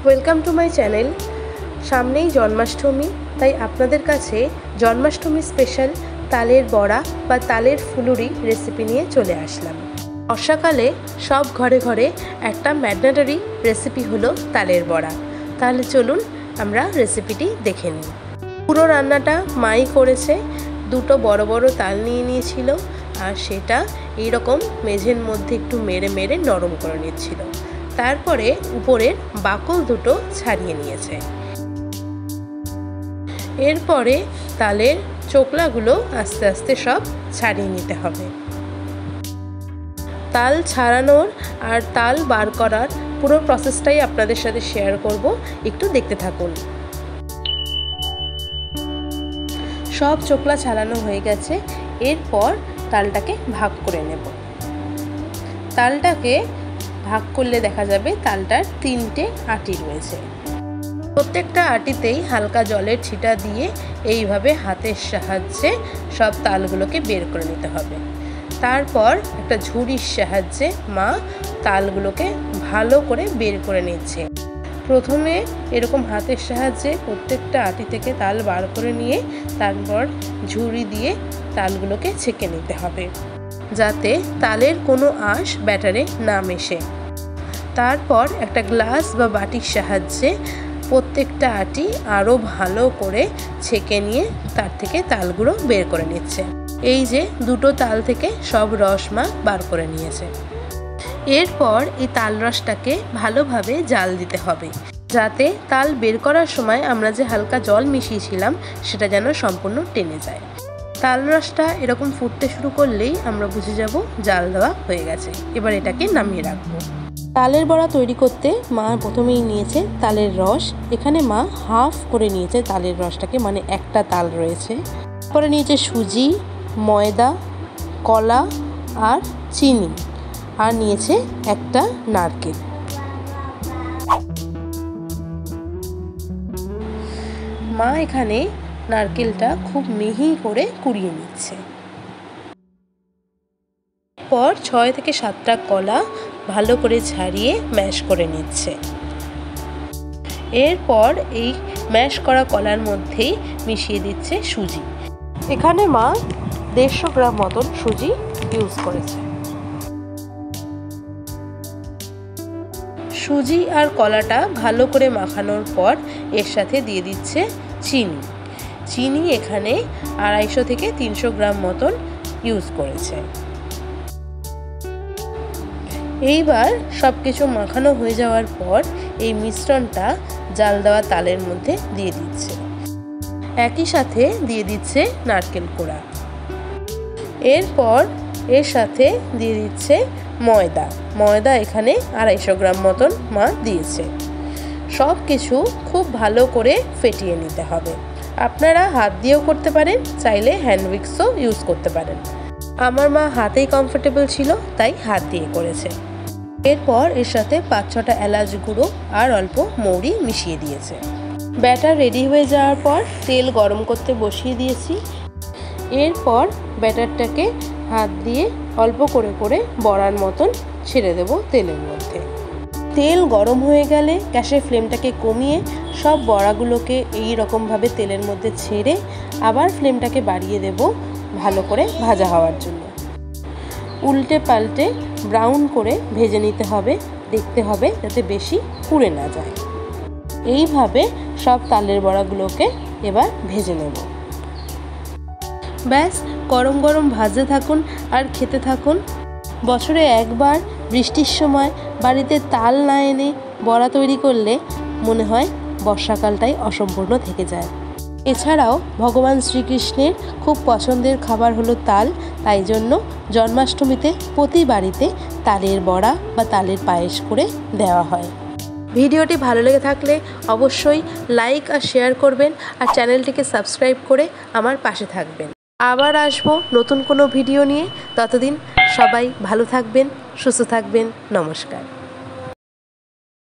Welcome to my channel. সামনেই জন্মাষ্টমী, তাই আপনাদের কাছে জন্মাষ্টমী স্পেশাল তালের বড়া বা তালের ফুলুরি রেসিপি নিয়ে চলে আসলাম। বর্ষাকালে সব ঘরে ঘরে একটা ম্যান্ডেটরি রেসিপি হলো তালের বড়া। তাহলে চলুন আমরা রেসিপিটি দেখে নিই। পুরো রান্নাটা মাই করেছে। দুটো বড় বড় তাল নিয়ে নিয়েছিল আর সেটা এইরকম মেঝের মধ্যে একটু মেরে মেরে নরম করে নিচ্ছিল। তারপরে উপরের বাকল দুটো ছাড়িয়ে নিয়েছে। এরপরে তালের চোকলাগুলো আস্তে আস্তে সব ছাড়িয়ে নিতে হবে। তাল ছাড়ানোর আর তাল বার করার পুরো প্রসেসটাই আপনাদের সাথে শেয়ার করব, একটু দেখতে থাকুন। সব চোকলা ছাড়ানো হয়ে গেছে। এরপর তালটাকে ভাগ করে নেব। তালটাকে ভাগ করলে দেখা যাবে তালটার 3টে আটি রয়েছে। প্রত্যেকটা আটিতেই হালকা জলের ছিটা দিয়ে এইভাবে হাতের সাহায্যে সব তালগুলোকে বের করে নিতে হবে। তারপর একটা ঝুড়ির সাহায্যে মা তালগুলোকে ভালো করে বের করে নিচ্ছে। প্রথমে এরকম হাতের সাহায্যে প্রত্যেকটা আটি থেকে তাল বার করে নিয়ে তারপর ঝুড়ি দিয়ে তালগুলোকে ছেঁকে নিতে হবে, যাতে তালের কোনো আঁশ ব্যাটারে না মেশে। তারপর একটা গ্লাস বা বাটির সাহায্যে প্রত্যেকটা আটি আরও ভালো করে ছেঁকে নিয়ে তার থেকে তালগুলো বের করে নিচ্ছে। এই যে দুটো তাল থেকে সব রস মা বার করে নিয়েছে। এরপর এই তাল রসটাকে ভালোভাবে জাল দিতে হবে, যাতে তাল বের করার সময় আমরা যে হালকা জল মিশিয়েছিলাম সেটা যেন সম্পূর্ণ টেনে যায়। তাল রসটা এরকম ফুটতে শুরু করলেই আমরা বুঝে যাব জাল দেওয়া হয়ে গেছে। এবার এটাকে নামিয়ে রাখবো। তালের বড়া তৈরি করতে মা প্রথমেই নিয়েছে তালের রস। এখানে মা হাফ করে নিয়েছে তালের রসটাকে, মানে একটা তাল রয়েছে। তারপরে নিয়েছে সুজি, ময়দা, কলা আর চিনি, আর নিয়েছে একটা নারকেল। মা এখানে নারকেলটা খুব মিহি করে কুড়িয়ে নিচ্ছে। পর 6 থেকে 7টা কলা ভালো করে ছাড়িয়ে ম্যাশ করে নিচ্ছে। এরপর এই ম্যাশ করা কলার মধ্যেই মিশিয়ে দিচ্ছে সুজি। এখানে মা 150 গ্রাম মতন সুজি ইউজ করেছে। সুজি আর কলাটা ভালো করে মাখানোর পর এর সাথে দিয়ে দিচ্ছে চিনি। চিনি এখানে 250 থেকে 300 গ্রাম মতন ইউজ করেছে। এইবার সব কিছু মাখানো হয়ে যাওয়ার পর এই মিশ্রণটা জাল দেওয়া তালের মধ্যে দিয়ে দিচ্ছে। একই সাথে দিয়ে দিচ্ছে নারকেল কোড়া। এরপর এর সাথে দিয়ে দিচ্ছে ময়দা। ময়দা এখানে 250 গ্রাম মতন মা দিয়েছে। সব কিছু খুব ভালো করে ফেটিয়ে নিতে হবে। আপনারা হাত দিয়েও করতে পারেন, চাইলে হ্যান্ড উইক্সও ইউজ করতে পারেন। আমার মা হাতেই কমফোর্টেবল ছিল, তাই হাত দিয়ে করেছে। এরপর এর সাথে 5-6টা এলাচ গুঁড়ো আর অল্প মৌরি মিশিয়ে দিয়েছে। ব্যাটার রেডি হয়ে যাওয়ার পর তেল গরম করতে বসিয়ে দিয়েছি। এরপর ব্যাটারটাকে হাত দিয়ে অল্প করে করে বড়ার মতন ছেড়ে দেব তেলের মধ্যে। তেল গরম হয়ে গেলে গ্যাসের ফ্লেমটাকে কমিয়ে সব বড়াগুলোকে এই রকমভাবে তেলের মধ্যে ছেড়ে আবার ফ্লেমটাকে বাড়িয়ে দেব ভালো করে ভাজা হওয়ার জন্য। উল্টে পাল্টে ব্রাউন করে ভেজে নিতে হবে। দেখতে হবে যাতে বেশি পুড়ে না যায়। এইভাবে সব তালের বড়াগুলোকে এবার ভেজে নেব। ব্যাস, গরম গরম ভাজতে থাকুন আর খেতে থাকুন। বছরে একবার বৃষ্টির সময় বাড়িতে তাল না এনে বড়া তৈরি করলে মনে হয় বর্ষাকালটাই অসম্পূর্ণ থেকে যায়। এছাড়াও ভগবান শ্রীকৃষ্ণের খুব পছন্দের খাবার হলো তাল, তাই জন্য জন্মাষ্টমীতে প্রতি বাড়িতে তালের বড়া বা তালের পায়েস করে দেওয়া হয়। ভিডিওটি ভালো লেগে থাকলে অবশ্যই লাইক আর শেয়ার করবেন, আর চ্যানেলটিকে সাবস্ক্রাইব করে আমার পাশে থাকবেন। আবার আসবো নতুন কোনো ভিডিও নিয়ে। ততদিন সবাই ভালো থাকবেন, সুস্থ থাকবেন। নমস্কার।